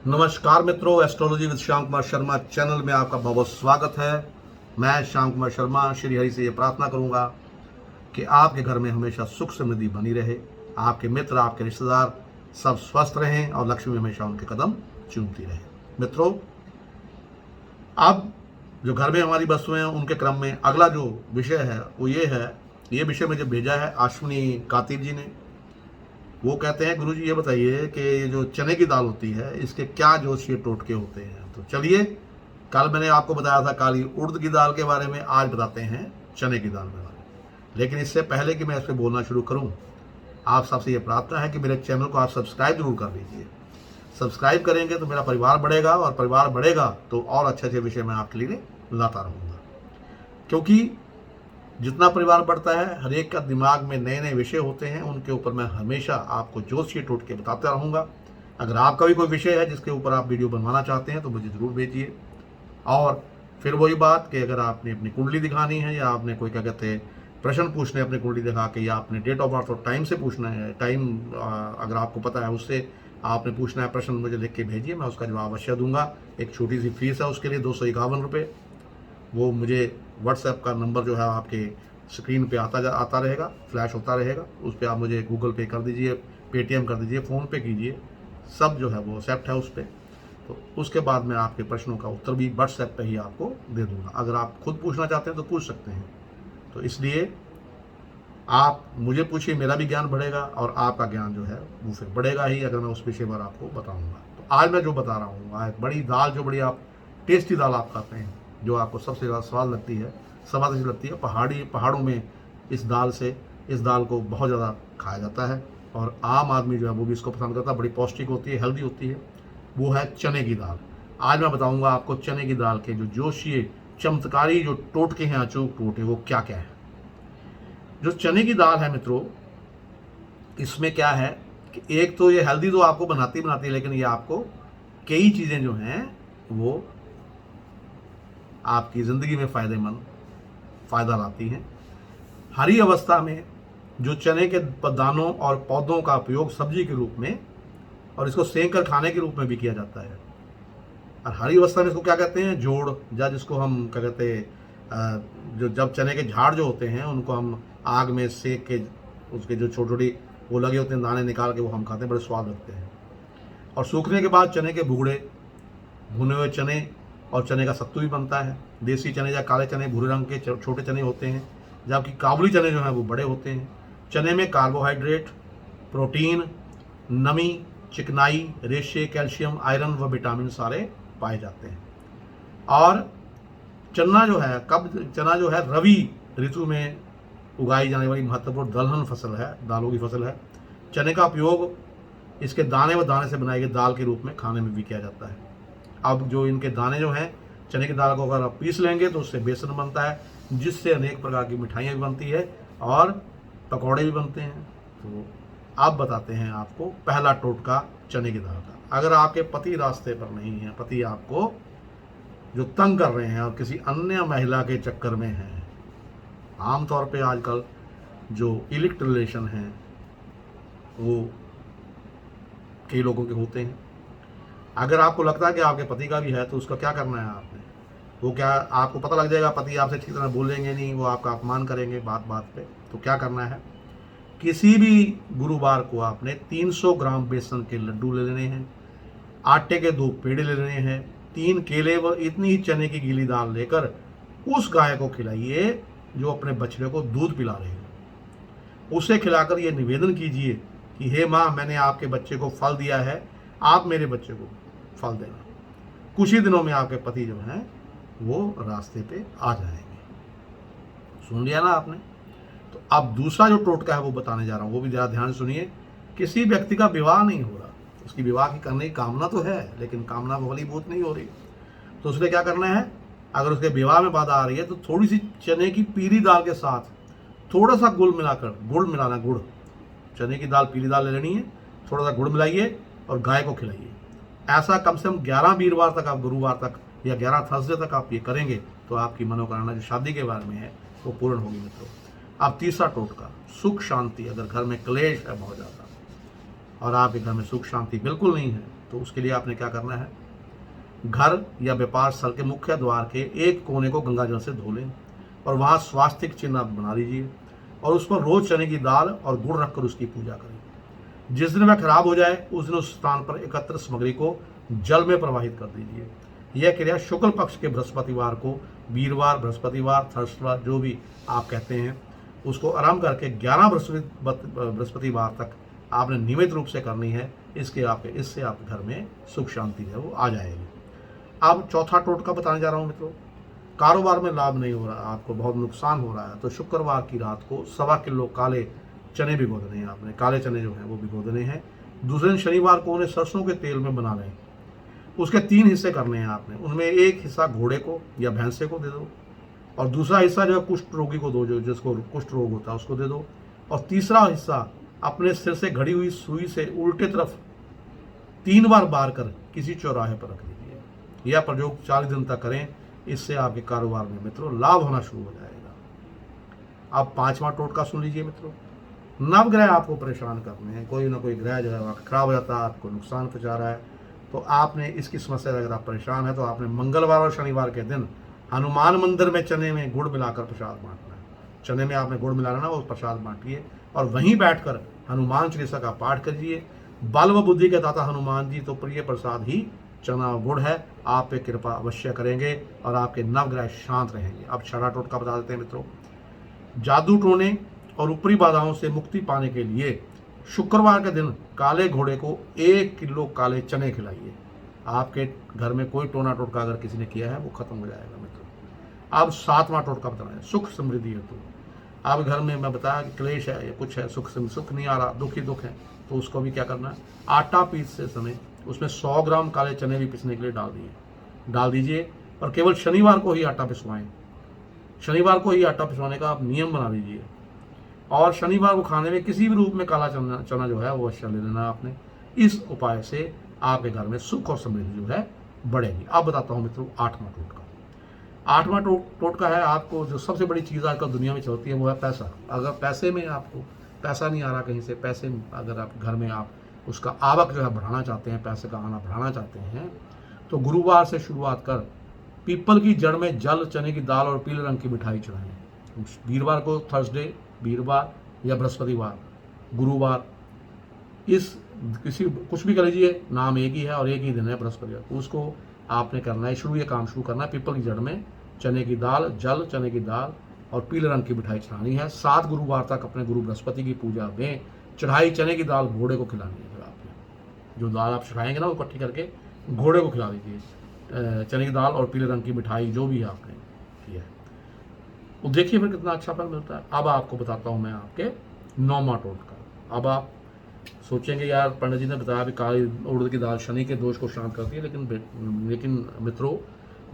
नमस्कार मित्रों, astrology with Shyam Kumar Sharma channel में आपका बहुत बहुत स्वागत है। मैं श्याम कुमार शर्मा श्री हरि से ये प्रार्थना करूंगा कि आपके घर में हमेशा सुख समृद्धि बनी रहे, आपके मित्र, आपके रिश्तेदार सब स्वस्थ रहें और लक्ष्मी हमेशा उनके कदम चूमती रहे। मित्रों, अब जो घर में हमारी वस्तुएं हैं उनके क्रम में अगला जो विषय है वो ये विषय मुझे भेजा है अश्विनी कातिर जी ने। वो कहते हैं, गुरुजी ये बताइए कि ये जो चने की दाल होती है इसके क्या जोशीय टोटके होते हैं। तो चलिए, कल मैंने आपको बताया था काली उड़द की दाल के बारे में, आज बताते हैं चने की दाल के बारे में। लेकिन इससे पहले कि मैं इस पर बोलना शुरू करूं, आप सबसे ये प्रार्थना है कि मेरे चैनल को आप सब्सक्राइब जरूर कर लीजिए। सब्सक्राइब करेंगे तो मेरा परिवार बढ़ेगा, और परिवार बढ़ेगा तो और अच्छे अच्छे विषय मैं आपके लिए लाता रहूँगा। क्योंकि जितना परिवार बढ़ता है, हर एक का दिमाग में नए नए विषय होते हैं, उनके ऊपर मैं हमेशा आपको जोशीय टोटके बताता रहूँगा। अगर आपका भी कोई विषय है जिसके ऊपर आप वीडियो बनवाना चाहते हैं तो मुझे ज़रूर भेजिए। और फिर वही बात कि अगर आपने अपनी कुंडली दिखानी है, या आपने कोई क्या कहते हैं प्रश्न पूछने अपनी कुंडली दिखा के, या आपने डेट ऑफ बर्थ और टाइम से पूछना है, टाइम अगर आपको पता है उससे आपने पूछना है प्रश्न, मुझे लिख के भेजिए, मैं उसका जवाब अवश्य दूंगा। एक छोटी सी फीस है उसके लिए, 251 रुपये। वो मुझे व्हाट्सएप का नंबर जो है आपके स्क्रीन पे आता रहेगा, फ्लैश होता रहेगा। उस पर आप मुझे गूगल पे कर दीजिए, पेटीएम कर दीजिए, फ़ोन पे कीजिए, सब जो है वो एक्सेप्ट है उस पर। तो उसके बाद मैं आपके प्रश्नों का उत्तर भी व्हाट्सएप पे ही आपको दे दूंगा। अगर आप खुद पूछना चाहते हैं तो पूछ सकते हैं। तो इसलिए आप मुझे पूछिए, मेरा भी ज्ञान बढ़ेगा और आपका ज्ञान जो है वो फिर बढ़ेगा ही, अगर मैं उस विषय पर आपको बताऊँगा। तो आज मैं जो बता रहा हूँ, आज बड़ी दाल, जो बड़ी आप टेस्टी दाल आप खाते हैं, जो आपको सबसे ज़्यादा स्वाद लगती है, स्वाद अच्छी लगती है, पहाड़ों में इस दाल को बहुत ज़्यादा खाया जाता है, और आम आदमी जो है वो भी इसको पसंद करता है। बड़ी पौष्टिक होती है, हेल्दी होती है, वो है चने की दाल। आज मैं बताऊंगा आपको चने की दाल के जो जोशीय चमत्कारी जो टोटके हैं, अचूक टोटके, वो क्या क्या है। जो चने की दाल है मित्रों, इसमें क्या है कि एक तो ये हेल्दी तो आपको बनाती है, लेकिन ये आपको कई चीज़ें जो हैं वो आपकी ज़िंदगी में फ़ायदा लाती हैं। हरी अवस्था में जो चने के दानों और पौधों का उपयोग सब्जी के रूप में और इसको सेंक कर खाने के रूप में भी किया जाता है। और हरी अवस्था में इसको क्या कहते हैं, जोड़, या जिसको हम क्या कहते हैं, जो जब चने के झाड़ जो होते हैं उनको हम आग में सेक के, उसके जो छोटी छोटी वो लगे होते हैं दाने निकाल के वो हम खाते हैं, बड़े स्वाद लगते हैं। और सूखने के बाद चने के भुगड़े, भुने हुए चने और चने का सत्तू भी बनता है। देसी चने या काले चने भूरे रंग के छोटे चने होते हैं, जबकि काबुली चने जो हैं वो बड़े होते हैं। चने में कार्बोहाइड्रेट, प्रोटीन, नमी, चिकनाई, रेशे, कैल्शियम, आयरन व विटामिन सारे पाए जाते हैं। और चना जो है रवि ऋतु में उगाई जाने वाली महत्वपूर्ण दलहन फसल है, दालों की फसल है। चने का उपयोग इसके दाने व दाने से बनाई गई दाल के रूप में खाने में भी किया जाता है। अब जो इनके दाने जो हैं, चने की दाल को अगर आप पीस लेंगे तो उससे बेसन बनता है, जिससे अनेक प्रकार की मिठाइयाँ भी बनती है और पकौड़े भी बनते हैं। तो अब बताते हैं आपको पहला टोटका चने की दाल का। अगर आपके पति रास्ते पर नहीं है, पति आपको जो तंग कर रहे हैं और किसी अन्य महिला के चक्कर में हैं, आमतौर पे आजकल जो इलिक्ट रिलेशन हैं वो कई लोगों के होते हैं। अगर आपको लगता है कि आपके पति का भी है तो उसका क्या करना है आपने, वो क्या आपको पता लग जाएगा, पति आपसे ठीक तरह बोलेंगे नहीं, वो आपका अपमान करेंगे बात बात पे। तो क्या करना है, किसी भी गुरुवार को आपने 300 ग्राम बेसन के लड्डू ले लेने हैं, आटे के 2 पेड़े ले लेने हैं, 3 केले व इतनी ही चने की गीली दाल लेकर उस गाय को खिलाइए जो अपने बछड़े को दूध पिला रही है। उसे खिलाकर ये निवेदन कीजिए कि हे माँ, मैंने आपके बच्चे को फल दिया है, आप मेरे बच्चे को फल देना। कुछ ही दिनों में आपके पति जो हैं वो रास्ते पे आ जाएंगे। सुन लिया ना आपने। तो अब दूसरा जो टोटका है वो बताने जा रहा हूँ, वो भी ज़रा ध्यान से सुनिए। किसी व्यक्ति का विवाह नहीं हो रहा, उसकी विवाह की करने की कामना तो है, लेकिन कामना फलीभूत नहीं हो रही, तो उसने क्या करना है, अगर उसके विवाह में बाधा आ रही है तो थोड़ी सी चने की पीली दाल के साथ थोड़ा सा गुड़ मिलाना, गुड़, चने की दाल पीली दाल ले लेनी है, थोड़ा सा गुड़ मिलाइए और गाय को खिलाइए। ऐसा कम से कम 11 वीरवार तक, आप गुरुवार तक या 11 थर्सडे तक आप ये करेंगे तो आपकी मनोकामना जो शादी के बारे में है वो पूर्ण होगी मित्रों। अब तीसरा टोटका, सुख शांति। अगर घर में क्लेश है बहुत ज़्यादा और आपके घर में सुख शांति बिल्कुल नहीं है, तो उसके लिए आपने क्या करना है, घर या व्यापार स्थल के मुख्य द्वार के एक कोने को गंगा जल से धो लें और वहाँ स्वास्तिक चिन्ह आप बना लीजिए और उस पर रोज चने की दाल और गुड़ रखकर उसकी पूजा करें। जिस दिन वह खराब हो जाए उस दिन उस स्थान पर एकत्र सामग्री को जल में प्रवाहित कर दीजिए। यह क्रिया शुक्ल पक्ष के बृहस्पतिवार को, वीरवार, बृहस्पतिवार, थर्सवार जो भी आप कहते हैं, उसको आराम करके 11 बृहस्पतिवार तक आपने नियमित रूप से करनी है। इससे आपके घर में सुख शांति है वो आ जाएगी। अब चौथा टोटका बताने जा रहा हूँ मित्रों। कारोबार में लाभ नहीं हो रहा, आपको बहुत नुकसान हो रहा है, तो शुक्रवार की रात को 1.25 किलो काले चने भिगो देने हैं आपने। काले चने जो हैं वो भिगो देने हैं। दूसरे दिन शनिवार को उन्हें सरसों के तेल में बना लें। उसके 3 हिस्से करने हैं आपने। उनमें एक हिस्सा घोड़े को या भैंसे को दे दो और दूसरा हिस्सा जो है कुष्ठ रोगी को दो, जो जिसको कुष्ठ रोग होता है उसको दे दो, और तीसरा हिस्सा अपने सिर से घड़ी हुई सुई से उल्टे तरफ 3 बार बार कर किसी चौराहे पर रख दीजिए। यह प्रयोग 40 दिन तक करें। इससे आपके कारोबार में मित्रों लाभ होना शुरू हो जाएगा। अब 5वां टोटका सुन लीजिए मित्रों। नवग्रह आपको परेशान करने हैं, कोई ना कोई ग्रह जो है खराब हो जाता है, आपको नुकसान पहुंचा रहा है, तो आपने इसकी समस्या से अगर आप परेशान है तो आपने मंगलवार और शनिवार के दिन हनुमान मंदिर में चने में गुड़ मिलाकर प्रसाद बांटना है। चने में आपने गुड़ मिलाना, वो प्रसाद बांटिए और वहीं बैठकर हनुमान चालीसा का पाठ करिए। बल व बुद्धि के दाता हनुमान जी तो प्रिय प्रसाद ही चना और गुड़ है, आप पे कृपा अवश्य करेंगे और आपके नवग्रह शांत रहेंगे। अब 6वां टोटका बता देते हैं मित्रों। जादू टोने और ऊपरी बाधाओं से मुक्ति पाने के लिए शुक्रवार के दिन काले घोड़े को 1 किलो काले चने खिलाइए। आपके घर में कोई टोना टोटका अगर किसी ने किया है वो खत्म हो जाएगा मित्रों। अब 7वां टोटका बताना है, सुख समृद्धि हेतु। आप घर में मैं बताया कि क्लेश है या कुछ है, सुख नहीं आ रहा, दुख ही दुख है, तो उसको भी क्या करना है, आटा पीसते समय उसमें 100 ग्राम काले चने भी पीसने के लिए डाल दीजिए और केवल शनिवार को ही आटा पिसवाएं। शनिवार को ही आटा पिसवाने का आप नियम बना लीजिए और शनिवार को खाने में किसी भी रूप में काला चना जो है वो अवश्य ले लेना आपने। इस उपाय से आपके घर में सुख और समृद्धि जो है बढ़ेगी। अब बताता हूँ मित्रों 8वां टोटका। 8वां टोटका है, आपको जो सबसे बड़ी चीज़ आजकल दुनिया में चलती है वो है पैसा। अगर पैसे में आपको पैसा नहीं आ रहा कहीं से, पैसे अगर आप घर में आप उसका आवक जो है बढ़ाना चाहते हैं, पैसे का आना बढ़ाना चाहते हैं, तो गुरुवार से शुरुआत कर पीपल की जड़ में जल, चने की दाल और पीले रंग की मिठाई चढ़ाएं। वीरवार को थर्सडे, वीरवार या बृहस्पतिवार, गुरुवार, इस कुछ भी कर लीजिए, नाम एक ही है और एक ही दिन है बृहस्पतिवार, उसको आपने करना है ये काम शुरू करना है। पीपल की जड़ में चने की दाल, जल, चने की दाल और पीले रंग की मिठाई चढ़ानी है। 7 गुरुवार तक अपने गुरु बृहस्पति की पूजा में चढ़ाई चने की दाल घोड़े को खिलानी है। आपने जो दाल आप चढ़ाएंगे ना वो इकट्ठी करके घोड़े को खिला दीजिए। चने की दाल और पीले रंग की मिठाई जो भी आपने किया है, वो देखिए फिर कितना अच्छा फल मिलता है। अब आपको बताता हूँ मैं आपके 9वां टोटका। अब आप सोचेंगे यार पंडित जी ने बताया भी काली उड़द की दाल शनि के दोष को शांत करती है, लेकिन मित्रों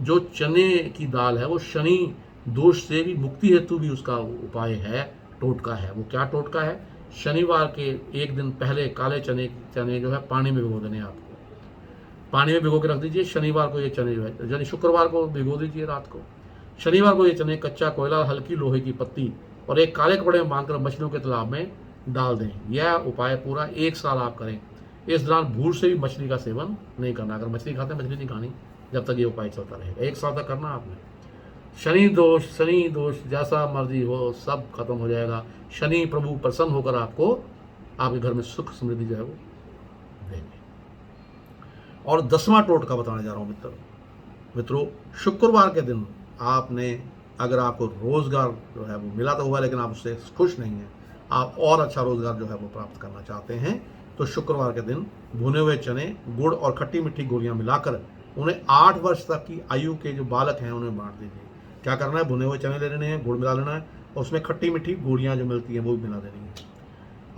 जो चने की दाल है वो शनि दोष से भी मुक्ति हेतु भी उसका उपाय है, टोटका है। वो क्या टोटका है, शनिवार के एक दिन पहले काले चने जो है पानी में भिगो देने हैं आपको। पानी में भिगो के रख दीजिए। शनिवार को ये चने जो है, यानी शुक्रवार को भिगो दीजिए रात को, शनिवार को ये चने कच्चा कोयला, हल्की लोहे की पत्ती और एक काले कपड़े में बांधकर मछलियों के तालाब में डाल दें। यह उपाय पूरा 1 साल आप करें। इस दौरान भूल से भी मछली का सेवन नहीं करना। अगर मछली खाते हैं मछली नहीं खानी जब तक ये उपाय चलता रहेगा। 1 साल तक करना आपने। शनि दोष जैसा मर्जी हो सब खत्म हो जाएगा। शनि प्रभु प्रसन्न होकर आपको आपके घर में सुख समृद्धि जो है वो देंगे। और 10वां टोटका बताने जा रहा हूँ मित्रों, शुक्रवार के दिन आपने, अगर आपको रोजगार जो है वो मिला तो हुआ लेकिन आप उससे खुश नहीं हैं, आप और अच्छा रोजगार जो है वो प्राप्त करना चाहते हैं, तो शुक्रवार के दिन भुने हुए चने, गुड़ और खट्टी मीठी गोलियां मिलाकर उन्हें 8 वर्ष तक की आयु के जो बालक हैं उन्हें बांट दीजिए। क्या करना है, भुने हुए चने ले लेने हैं, गुड़ मिला लेना है और उसमें खट्टी मीठी गोलियां जो मिलती हैं वो भी मिला देनी है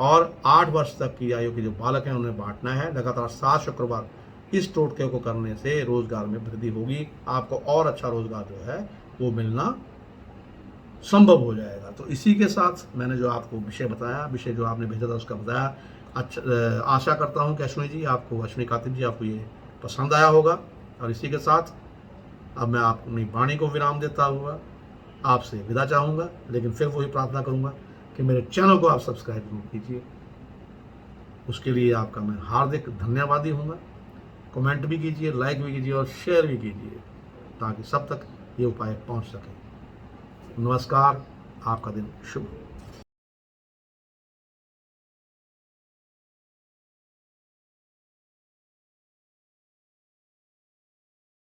और 8 वर्ष तक की आयु के जो बालक हैं उन्हें बांटना है। लगातार 7 शुक्रवार इस टोटके को करने से रोजगार में वृद्धि होगी। आपको और अच्छा रोजगार जो है वो मिलना संभव हो जाएगा। तो इसी के साथ मैंने जो आपको विषय बताया, विषय जो आपने भेजा था उसका बताया। अच्छा, आशा करता हूँ कि अश्विनी कातिब जी आपको ये पसंद आया होगा। और इसी के साथ अब मैं अपनी वाणी को विराम देता हुआ आपसे विदा चाहूँगा, लेकिन फिर वही प्रार्थना करूँगा कि मेरे चैनल को आप सब्सक्राइब जरूर कीजिए। उसके लिए आपका मैं हार्दिक धन्यवादी हूँगा। कमेंट भी कीजिए, लाइक भी कीजिए और शेयर भी कीजिए ताकि सब तक ये उपाय पहुंच सके। नमस्कार, आपका दिन शुभ हो।